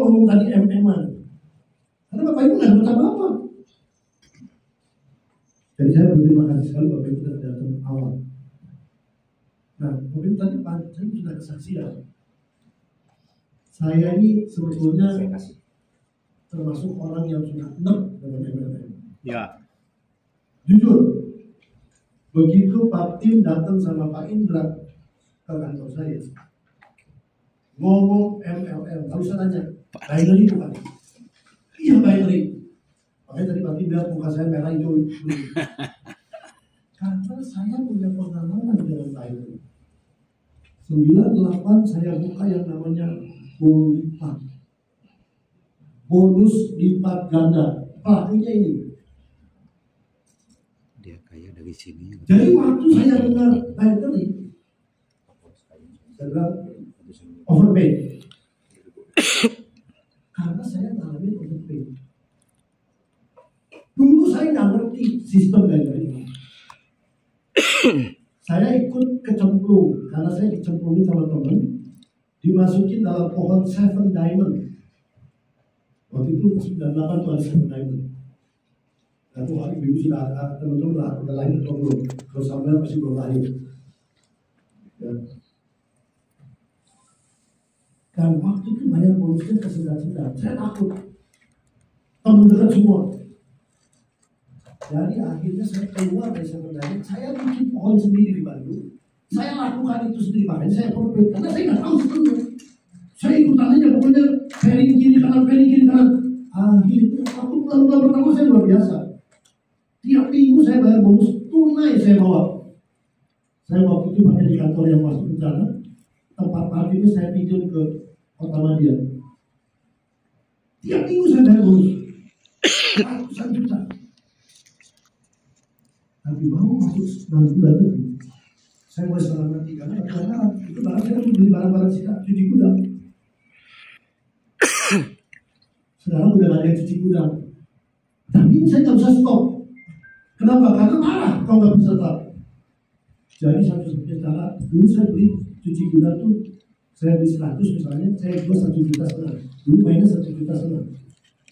ngomong tadi MM-an? Karena Bapak Ibu nggak dapat apa-apa. Jadi saya berterima kasih sekali Bapak Ibu sudah datang awal. Nah, mungkin tadi Pak saya sudah kesaksian. Saya ini sebetulnya termasuk orang yang sudah enak dengan MLM. Ya. Jujur, begitu Pak Tim datang sama Pak Indra ke kantor saya, ngomong MLM, kalau saya tanya, binary bukan? Iya binary. Makanya tadi Pak Tim bilang muka saya merah hijau. Karena saya punya pengalaman dengan binary. 98 saya buka yang namanya bonus bonus lipat ganda. Pelakunya ini. Dia kaya dari sini. Jadi waktu saya dengar binary, saya bilang overpay. Karena saya ngalamin overpay. Dulu saya nggak ngerti sistem binary. Saya ikut kecemplung karena saya dicemplungin sama teman, dimasukin dalam pohon 7 diamond. Waktu itu 98 tuh ada 7 diamond. Satu hari ibu sudah ada, teman-teman udah lahir atau belum? Kalau sampai masih belum lahir. Ya. Dan waktu itu bayar bonusnya kesedak-sedak. Saya takut. Teman dekat semua. Jadi akhirnya saya keluar dari sebenarnya, saya bikin pohon sendiri di Bandung. Saya lakukan itu sendiri, makanya saya profit. Karena saya nggak tahu sebenarnya. Saya ikutan aja pokoknya pairing kiri kanan. Akhirnya aku bulan-bulan pertama saya luar biasa. Tiap minggu saya bayar bonus tunai saya bawa. Saya waktu itu pakai di kantor yang masuk bencana. Tempat parkirnya saya pinjam ke Kota Madia. Tiap minggu saya bayar bonus. Ratusan juta. Tapi mau masuk 6 bulan itu, saya mulai setengah mati karena itu barang saya beli barang-barang sisa cuci gudang. Sekarang udah ada yang cuci gudang, tapi saya nggak bisa stop. Kenapa? Karena marah kalau nggak bisa stop. Jadi satu-satunya cara, dulu saya beli cuci gudang tuh, saya beli 100 misalnya, saya jual 1,5 juta. Dulu mainnya 1,5 juta.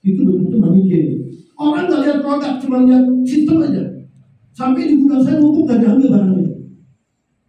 Itu betul-betul manipulasi. Orang nggak lihat produk, cuma lihat sistem aja. Sampai di gudang saya numpuk gak diambil barangnya.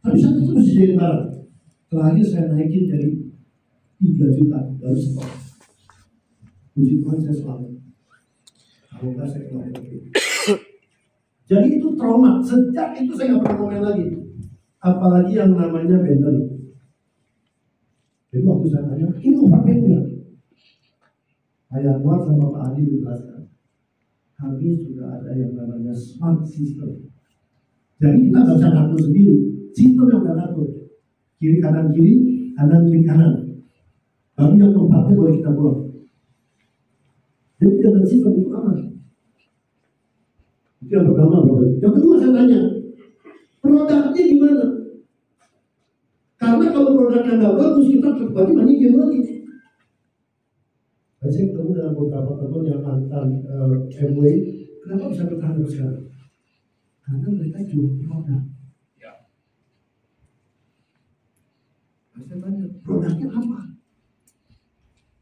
Tapi saya tetap masih jadi barang. Terakhir saya naikin dari 3 juta dari stok. Puji Tuhan saya selamat. Kalau enggak saya keluar lagi. Jadi itu trauma. Sejak itu saya gak pernah ngomel lagi. Apalagi yang namanya binary. Jadi waktu saya tanya, ini overpay enggak? Pak Yanwar sama Pak Adi menjelaskan. Kami sudah ada yang namanya smart system. Jadi kita nggak bisa ngatur sendiri. Sistem yang udah ngatur. Kiri kanan kiri, kanan kiri kanan. Baru yang tempatnya boleh kita buang. Jadi dengan sistem itu aman. Itu yang pertama. Yang kedua saya tanya, produknya gimana? Karena kalau produknya nggak bagus, kita berarti manipulasi lagi. Saya ketemu dengan beberapa teman yang mantan MW, kenapa bisa bertahan sampai sekarang? Karena mereka jual produk. Ya. Saya tanya, produknya apa?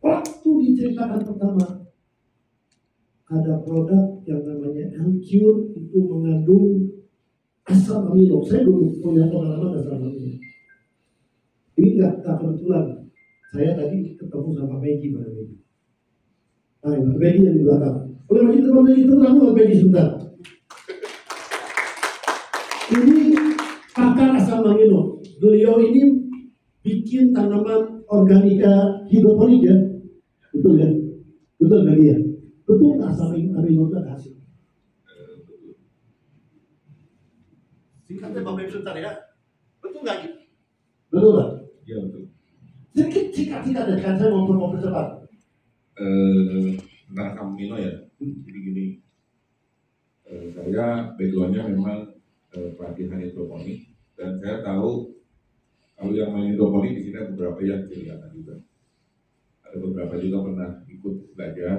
Waktu diceritakan pertama, ada produk yang namanya L-Cure, itu mengandung asam amino. Saya dulu punya pengalaman asam amino. Ini nggak kebetulan. Saya tadi ketemu sama Maggie pada Maggie. Nah, Maggie yang di belakang. Boleh maju teman Maggie, itu kamu Maggie sebentar. Ini pakar asam amino. Beliau ini bikin tanaman organika hidroponik ya. Betul ya? Betul Maggie ya? Betul asam amino itu ada hasil. Singkatnya Bapak Ibu sebentar ya. Betul nggak gitu? Betul nggak? Ya betul. Sedikit singkat dan saya mau cepat. Tentang asam amino ya. Jadi gini, saya backgroundnya memang pelatihan hidroponik dan saya tahu kalau yang main hidroponik di sini ada beberapa yang kelihatan juga. Ada beberapa juga pernah ikut belajar.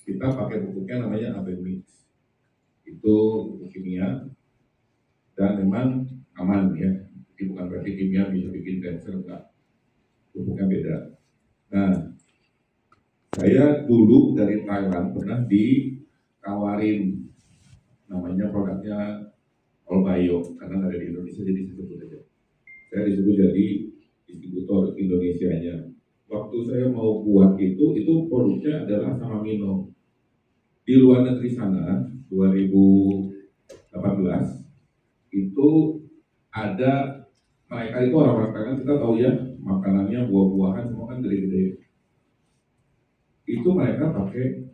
Kita pakai pupuknya namanya Abenmix. Itu pupuk kimia dan memang aman ya. Jadi bukan berarti kimia bisa bikin cancer, enggak. Pupuknya beda. Nah, Saya dulu dari Thailand pernah ditawarin, namanya produknya Olbayo, karena nggak ada di Indonesia jadi saya sebut aja. Saya disuruh jadi distributor Indonesianya. Waktu saya mau buat itu produknya adalah sama Mino. Di luar negeri sana 2018 itu ada, mereka itu orang-orang Thailand, kita tahu ya, makanannya buah-buahan semua kan gede-gede. Itu mereka pakai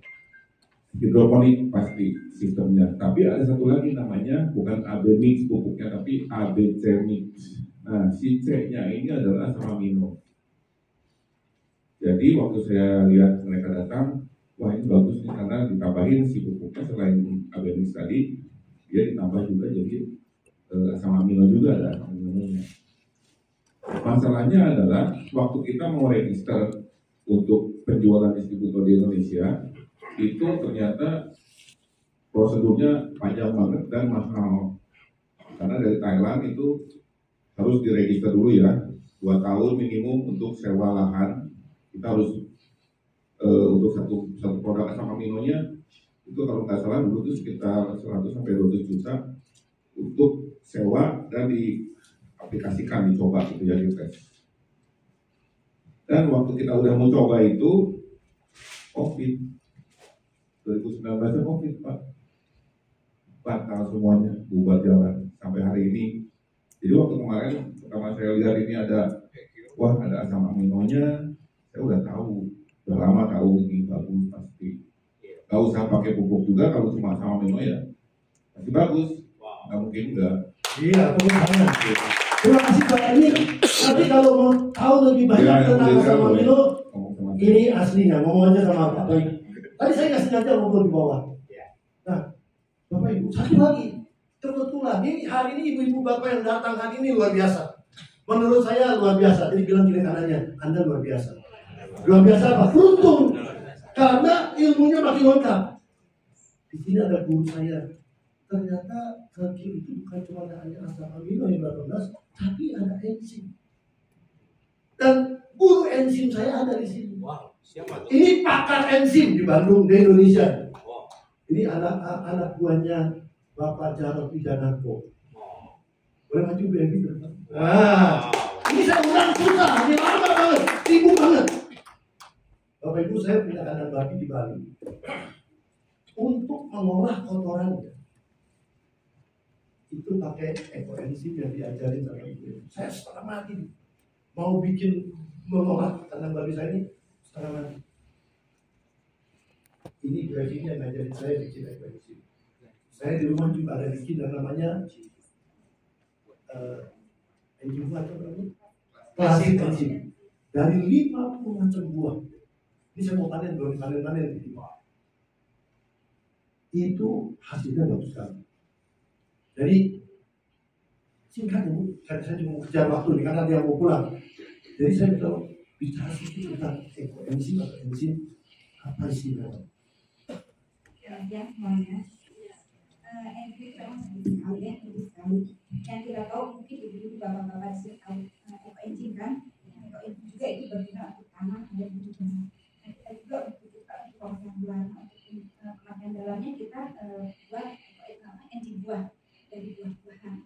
hidroponik pasti sistemnya. Tapi ada satu lagi namanya bukan AB mix pupuknya, tapi ABC mix. Nah, si C-nya ini adalah sama Mino. Jadi waktu saya lihat mereka datang, wah ini bagus nih karena ditambahin si pupuknya selain AB mix tadi, dia ditambah juga jadi asam amino juga ada asam aminonya. Masalahnya adalah waktu kita mau register untuk penjualan distributor di Indonesia, itu ternyata prosedurnya panjang banget dan mahal. Karena dari Thailand itu harus diregister dulu ya, 2 tahun minimum untuk sewa lahan. Kita harus untuk satu produk asam aminonya itu kalau nggak salah dulu itu sekitar 100 sampai 200 juta untuk sewa dan diaplikasikan, dicoba gitu ya, dites. Dan waktu kita udah mau coba itu COVID 2019 COVID Pak, batal semuanya, bubar jalan sampai hari ini. Jadi waktu kemarin pertama saya lihat ini ada, wah ada asam aminonya, saya udah tahu, udah lama tahu ini bagus pasti. Gak usah pakai pupuk juga, kalau cuma asam amino ya pasti bagus, nggak mungkin enggak. Iya, teman-teman. Terima kasih Pak. Nanti kalau mau tahu lebih banyak tentang asam amino, ini aslinya, ngomongnya sama Pak. Tadi saya nggak sengaja ngobrol di bawah. Nah, Bapak Ibu, satu lagi. Kebetulan ini hari ini ibu-ibu bapak yang datang hari ini luar biasa. Menurut saya luar biasa. Jadi bilang kiri kanannya, Anda luar biasa. Luar biasa apa? Beruntung. Karena ilmunya makin lengkap. Di sini ada guru saya. Ternyata kaki itu bukan cuma hanya asam amino yang 18, tapi ada enzim. Dan guru enzim saya ada di sini. Wow, siapa tuh? Ini pakar enzim di Bandung, di Indonesia. Wow. Ini anak buahnya Bapak Jarod Wijanarko. Wow. Boleh maju BMI? Nah, ini saya undang susah, ini lama banget, sibuk banget. Bapak Ibu, saya punya kandang babi di Bali untuk mengolah kotorannya. Itu pakai ekoenzim yang diajarin sama ibu. Saya setengah mati mau bikin mengolah kandang babi saya ini setengah mati. Ini grafiknya yang ngajarin saya bikin ekoenzim. Saya di rumah juga ada bikin yang namanya enzim buah atau apa? Klasik enzim. Dari 50 macam buah. Ini saya mau panen, belum panen gitu. Itu hasilnya bagus sekali. Jadi singkat ya Bu, saya cuma mau kejar waktu nih karena dia mau pulang. Jadi saya kalau bicara sedikit tentang ekoenzim atau enzim apa istilahnya? Ya semuanya. Enzim itu memang sedikit sekali ya, sedikit sekali. Yang kita tahu mungkin ibu-ibu bapak-bapak sudah tahu ekoenzim kan. Ekoenzim juga itu berguna untuk tanah dan hidupnya. Nah kita juga untuk proses buah, untuk kemakan dalamnya kita buat enzim buah dari buah-buahan.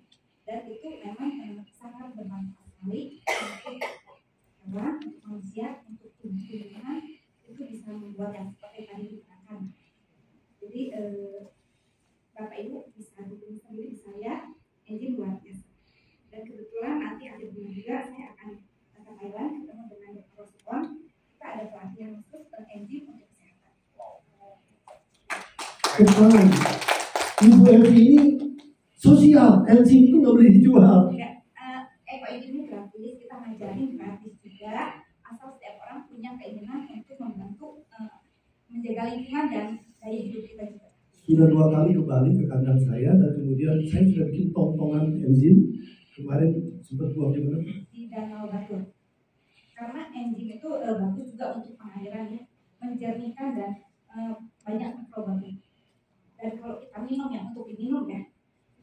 Dan itu memang sangat bermanfaat sekali untuk hewan, manusia, untuk tubuh-tubuhan. Itu bisa membuat yang seperti tadi dikatakan. Jadi Bapak Ibu bisa dukung sendiri di saya, enzim luar biasa. Dan kebetulan nanti akhir bulan juga saya akan ke Thailand ketemu dengan Dr. Rosikon. Kita ada pelatihan khusus enzim untuk kesehatan. Keren. Ibu Evi ini sosial, enzim itu nggak boleh dijual. Tidak, ekoenzim ini gratis, kita ngajarin gratis juga. Asal setiap orang punya keinginan untuk membantu menjaga lingkungan dan daya hidup kita juga. Sudah 2 kali kembali ke kandang saya dan kemudian saya sudah bikin tong-tongan enzim. Kemarin sempat buang di mana? Di Danau Batur. Karena enzim itu bagus juga untuk pengairan ya, menjernihkan dan banyak mikroba. Dan kalau kita minum yang untuk diminum ya,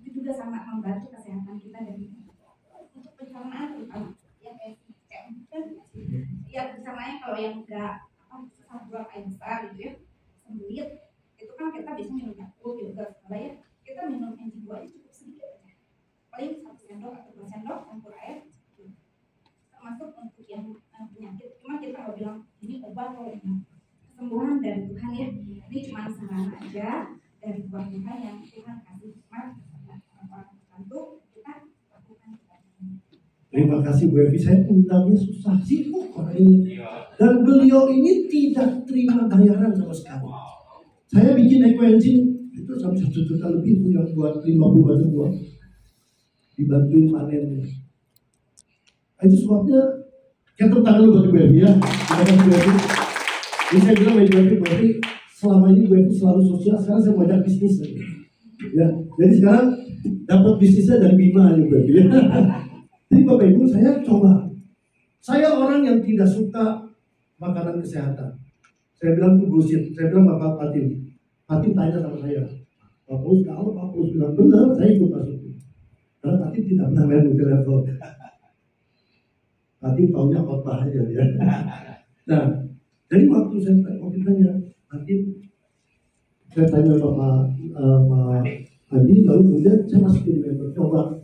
itu juga sangat membantu kesehatan kita dan untuk pencernaan terutama. Ya kayak ya pencernaan kalau yang enggak susah buang air besar gitu ya, sembelit, itu kan kita bisa minum Yakult, yogurt, ya kita minum NG2 aja cukup sedikit aja, paling 1 sendok atau 2 sendok campur air, termasuk untuk yang penyakit. Cuma kita nggak bilang ini obat kalau ini kesembuhan dari Tuhan ya, ini cuma saran aja dari buah Tuhan yang Tuhan kasih hikmat untuk kita lakukan. Terima kasih Bu Evi, saya undangnya susah sibuk orang ini. Dan beliau ini tidak terima bayaran sama sekali. Saya bikin ekoenzim itu sampai 1 juta lebih tuh yang buat 50 batu buah. Dibantuin panennya. Itu sebabnya kita tepuk tangan lu buat Bu Evi ya. Terima kasih Bu Evi. Jadi saya bilang Bu Evi, selama ini Bu Evi selalu sosial, sekarang saya mau ajak bisnis. Ya, jadi sekarang dapat bisnisnya dari Bima aja Bu Evi ya. Jadi Bapak Ibu, saya coba. Saya orang yang tidak suka makanan kesehatan. Saya bilang itu bullshit. Saya bilang Bapak Patim tanya sama saya, Pak Paulus, kalau Pak Paulus bilang benar, saya ikut masuk. Karena Patim tidak pernah main multi level. Patim taunya khotbah aja ya. Nah, jadi waktu saya tanya, Patim, saya tanya Pak Adi, lalu kemudian saya masukin di member, coba.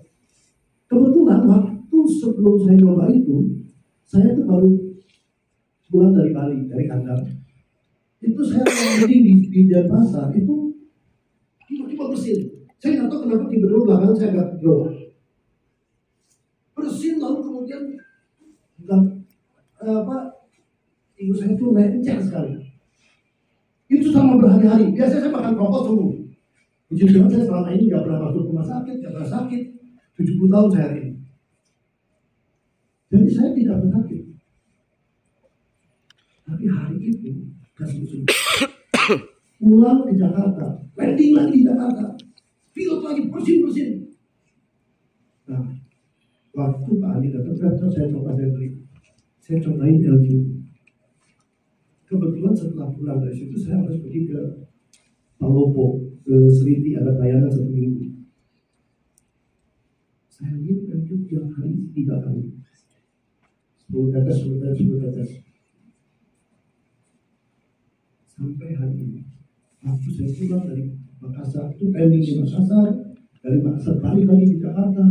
Kebetulan waktu sebelum saya coba itu, saya tuh baru pulang dari Bali, dari kandang. Itu saya berdiri di Denpasar, itu tiba-tiba bersin. Saya nggak tahu kenapa tiba-tiba belakang saya agak drop. Bersin lalu kemudian ibu saya tuh lancar sekali. Itu sama berhari-hari. Biasanya saya makan rokok semua. Puji Tuhan saya selama ini nggak pernah masuk rumah sakit, nggak pernah sakit. 70 tahun saya hari ini. Jadi saya tidak sakit. Tapi hari itu kasih pulang ke Jakarta, landing lagi di Jakarta, pilot lagi bersin. Nah, waktu Pak Adi datang, saya cobain LG. Kebetulan setelah pulang dari situ saya harus pergi ke Palopo, ke Seriti, ada pelayanan 1 minggu. Saya minum LG tiap hari 3 kali. 10 tetes. Sampai hari ini. Waktu saya pulang dari Makassar, itu landing di Makassar, dari Makassar balik lagi di Jakarta,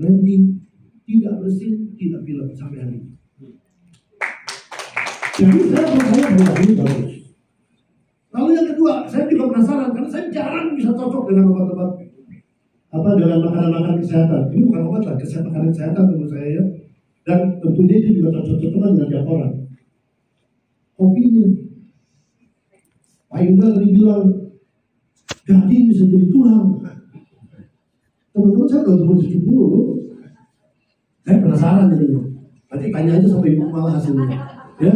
landing, tidak bersin, tidak pilek sampai hari ini. Jadi saya percaya bahwa ini bagus. Lalu yang kedua, saya juga penasaran karena saya jarang bisa cocok dengan obat-obat dengan makanan-makanan kesehatan. Ini bukan obat lah, makanan kesehatan menurut saya ya. Dan tentunya itu juga cocok-cocokan dengan tiap orang. Kopinya, Pak Indra tadi bilang daging bisa jadi tulang. Teman-teman saya udah umur 70 loh. Saya penasaran jadinya. Nanti tanya aja sampai ibu malah hasilnya. Ya.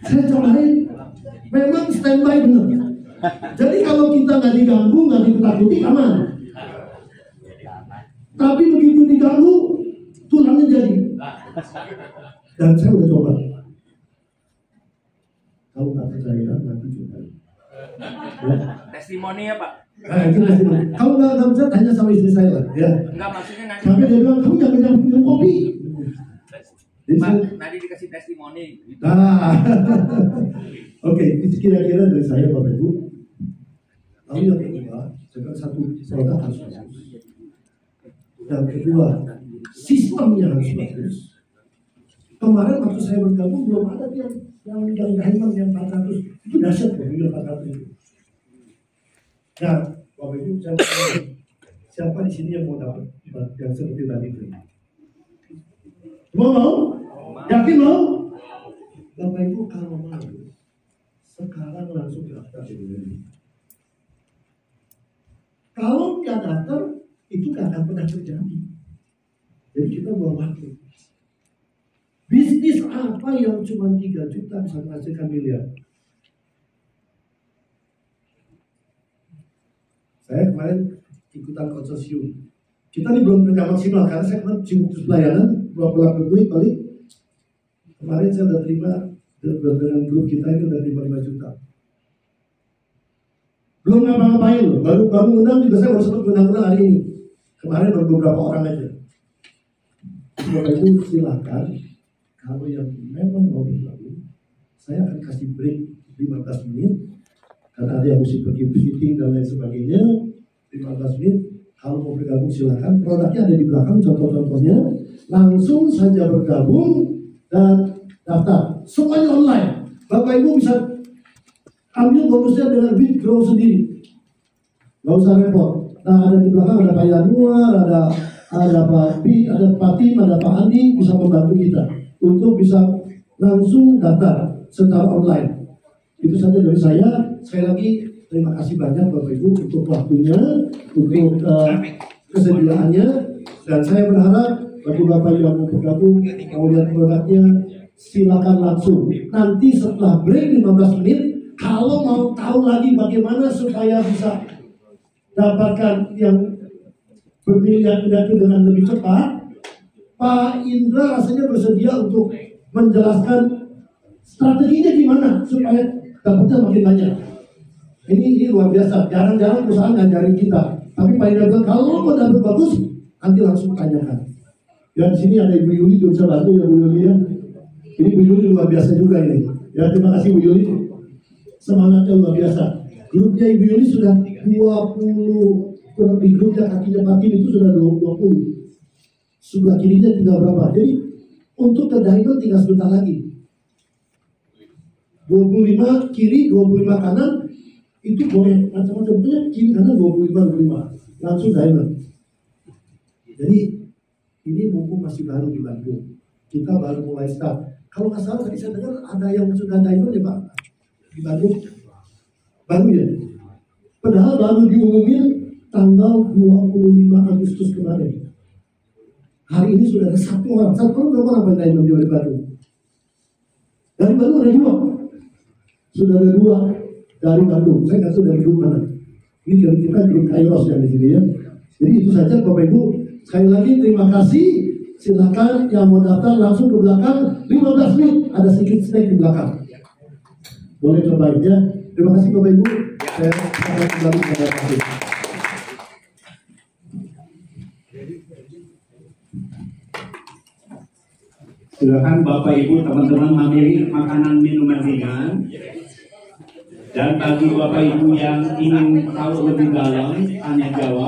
Saya cobain, memang standby benar. Jadi kalau kita nggak diganggu, nggak ditakuti, aman. Tapi begitu diganggu, tulangnya jadi. Dan saya udah coba. Kalau nggak percaya, nanti coba. Ya. Testimoni ya Pak? Nah, itu testimoni. Kalau nggak bisa, tanya sama istri saya lah. Ya. Enggak, maksudnya nanti. Sampai dia bilang, kamu jangan minum kopi. Pak, nanti dikasih testimoni. Gitu. Oke, itu kira-kira dari saya Bapak Ibu. Lalu yang kedua, segala satu produk harus bagus. Yang kedua, sistemnya harus bagus. Kemarin waktu saya bergabung belum ada yang diamond yang 400 itu dahsyat loh, yang 400 itu. Nah, Bapak Ibu, siapa di sini yang mau dapat yang seperti tadi itu? Mau? Yakin mau? Bapak Ibu kalau mau, sekarang langsung daftar dulu. Kalau nggak daftar, itu nggak akan pernah terjadi. Jadi kita buang waktu. Bisnis apa yang cuma 3 juta bisa menghasilkan miliar? Saya kemarin ikutan konsorsium. Kita ini belum kerja maksimal karena saya kemarin sibuk pelayanan, pulang duit balik. Kemarin saya udah terima dengan grup kita itu udah terima 5 juta. Belum ngapa-ngapain loh, baru undang juga saya baru sempat undang hari ini. Kemarin baru beberapa orang aja. Bapak Ibu silakan, kalau yang memang mau bergabung, saya akan kasih break 15 menit karena ada yang mesti pergi visiting dan lain sebagainya. 15 menit, kalau mau bergabung silakan. Produknya ada di belakang, contoh-contohnya. Langsung saja bergabung dan daftar. Semuanya online. Bapak Ibu bisa ambil bonusnya dengan withdraw sendiri. Gak usah repot. Nah, ada di belakang ada Pak Yanuar, ada Pak Pi, ada Pak Tim, ada Pak Andi bisa membantu kita untuk bisa langsung daftar secara online. Itu saja dari saya. Sekali lagi terima kasih banyak Bapak Ibu untuk waktunya, untuk kesediaannya, dan saya berharap bagi Bapak yang mau bergabung, mau lihat produknya, silakan langsung. Nanti setelah break 15 menit, kalau mau tahu lagi bagaimana supaya bisa dapatkan yang berpilihan pidato dengan lebih cepat, Pak Indra rasanya bersedia untuk menjelaskan strateginya gimana supaya dapatnya makin banyak. Ini luar biasa. Jarang-jarang perusahaan ngajarin kita. Tapi Pak Indra bilang kalau mau dapat bagus, nanti langsung tanyakan. Ya di sini ada Ibu Yuli juga bisa bantu ya Bu Yuli ya. Ini Bu Yuli luar biasa juga ini. Ya terima kasih Bu Yuli. Semangatnya luar biasa. Grupnya Ibu Yuli sudah 20, di grupnya kakinya Patin itu sudah 20. Sebelah kirinya tinggal berapa? Jadi untuk ke diamond tinggal sebentar lagi. 25 kiri, 25 kanan, itu boleh macam-macam punya kiri kanan 25 langsung diamond. Jadi ini mumpung masih baru di Bandung, kita baru mulai start. Kalau nggak salah tadi saya dengar ada yang sudah diamond ya Pak di Bandung, baru ya. Padahal baru diumumin tanggal 25 Agustus kemarin. Hari ini sudah ada satu orang berapa orang diamond di Bandung? Dari Bandung ada 2. Sudah ada 2 dari Bandung. Saya nggak tahu dari grup mana. Ini dari kita grup Kairos yang di sini ya. Jadi itu saja Bapak Ibu. Sekali lagi terima kasih. Silakan yang mau daftar langsung ke belakang. 15 menit ada sedikit snack di belakang. Boleh cobain ya. Terima kasih Bapak Ibu. Saya akan kembali kepada Pak Ibu. Silakan Bapak Ibu teman-teman ambil makanan minuman ringan. Dan bagi Bapak Ibu yang ingin tahu lebih dalam, tanya jawab.